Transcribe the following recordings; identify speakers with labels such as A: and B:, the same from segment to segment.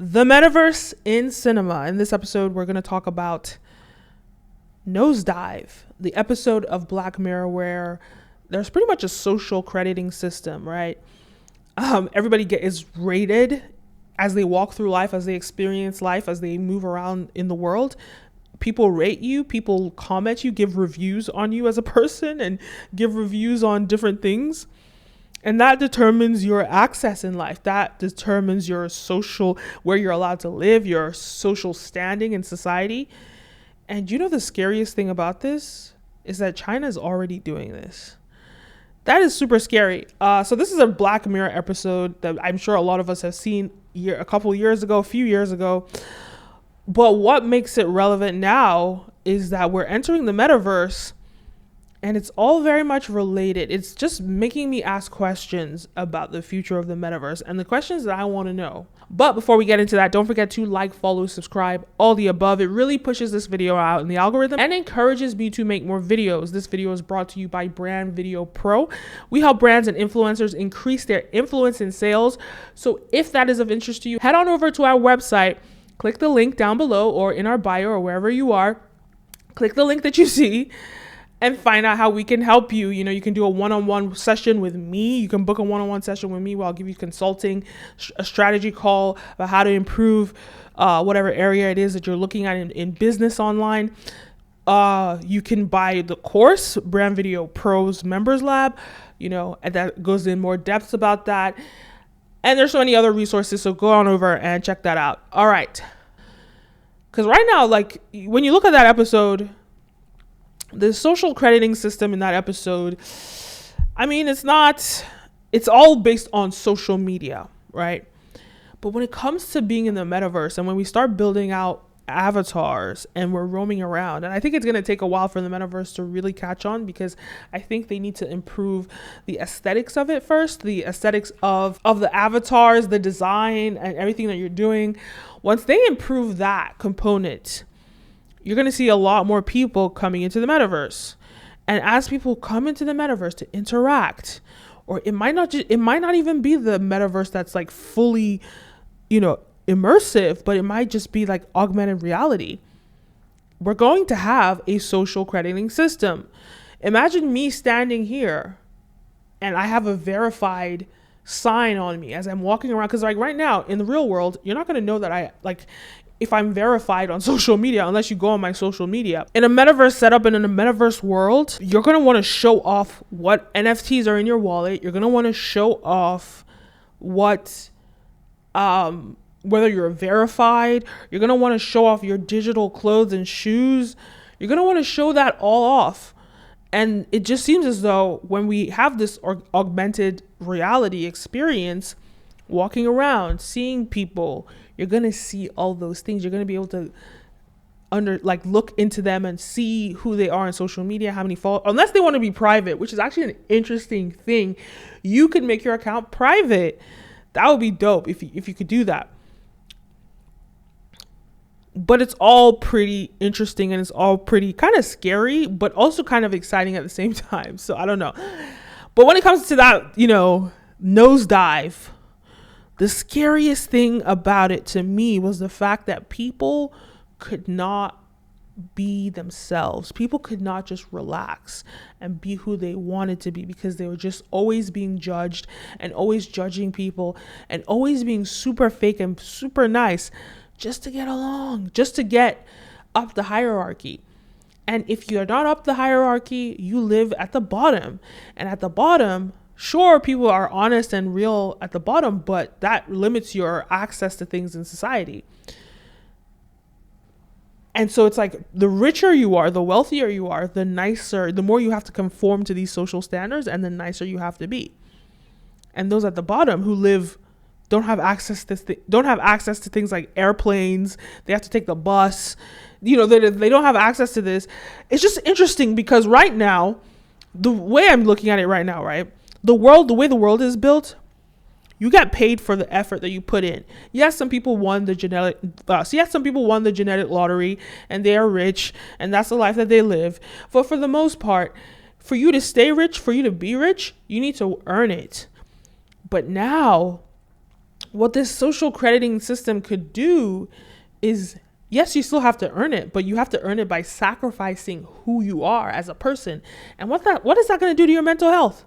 A: The metaverse in cinema. In this episode, we're going to talk about Nosedive, the episode of Black Mirror where there's pretty much a social crediting system, right? Everybody is rated as they walk through life, as they experience life, as they move around in the world. People rate you, people comment you, give reviews on you as a person, and give reviews on different things. And that determines your access in life. That determines your social, where you're allowed to live, your social standing in society. And you know the scariest thing about this is that China is already doing this. That is super scary. So this is a Black Mirror episode that I'm sure a lot of us have seen a few years ago. But what makes it relevant now is that we're entering the metaverse. And it's all very much related. It's just making me ask questions about the future of the metaverse and the questions that I want to know. But before we get into that, don't forget to like, follow, subscribe, all the above. It really pushes this video out in the algorithm and encourages me to make more videos. This video is brought to you by Brand Video Pro. We help brands and influencers increase their influence in sales. So if that is of interest to you, head on over to our website, click the link down below or in our bio or wherever you are. Click the link that you see and find out how we can help you. You know, you can do a one-on-one session with me. You can book a one-on-one session with me where I'll give you consulting, a strategy call about how to improve whatever area it is that you're looking at in business online. You can buy the course, Brand Video Pro's Members Lab, and that goes in more depth about that. And there's so many other resources, so go on over and check that out. All right. Because right now, like, when you look at that episode, the social crediting system in that episode, I mean, it's all based on social media, right? But when it comes to being in the metaverse and when we start building out avatars and we're roaming around, and I think it's going to take a while for the metaverse to really catch on, because I think they need to improve the aesthetics of it first, the aesthetics of the avatars, the design and everything that you're doing. Once they improve that component, you're going to see a lot more people coming into the metaverse. And as people come into the metaverse to interact, or it might not even be the metaverse that's like fully, immersive, but it might just be like augmented reality. We're going to have a social crediting system. Imagine me standing here and I have a verified sign on me as I'm walking around. Because like right now in the real world, you're not going to know that if I'm verified on social media, unless you go on my social media. In a metaverse setup and in a metaverse world, you're going to want to show off what NFTs are in your wallet. You're going to want to show off what, whether you're verified, you're going to want to show off your digital clothes and shoes. You're going to want to show that all off. And it just seems as though when we have this augmented reality experience, walking around, seeing people, you're going to see all those things. You're going to be able to look into them and see who they are on social media, how many followers, unless they want to be private, which is actually an interesting thing. You could make your account private. That would be dope if you could do that. But it's all pretty interesting and it's all pretty kind of scary, but also kind of exciting at the same time. So I don't know. But when it comes to that, nosedive, the scariest thing about it to me was the fact that people could not be themselves. People could not just relax and be who they wanted to be, because they were just always being judged and always judging people and always being super fake and super nice just to get along, just to get up the hierarchy. And if you're not up the hierarchy, you live at the bottom. And at the bottom, sure, people are honest and real at the bottom, but that limits your access to things in society. And so it's like the richer you are, the wealthier you are, the nicer, the more you have to conform to these social standards, and the nicer you have to be. And those at the bottom who don't have access to things like airplanes. They have to take the bus. They don't have access to this. It's just interesting because right now, the way I'm looking at it right now, right? The way the world is built, you get paid for the effort that you put in. Yes, some people won the genetic lottery and they are rich and that's the life that they live. But for the most part, for you to stay rich, for you to be rich, you need to earn it. But now what this social crediting system could do is, yes, you still have to earn it, but you have to earn it by sacrificing who you are as a person. And what is that going to do to your mental health?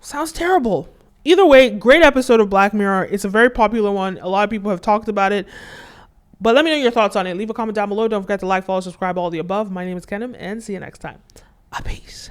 A: Sounds terrible. Either way, great episode of Black Mirror. It's a very popular one. A lot of people have talked about it. But let me know your thoughts on it. Leave a comment down below. Don't forget to like, follow, subscribe, all the above. My name is Kenim, and see you next time. Peace.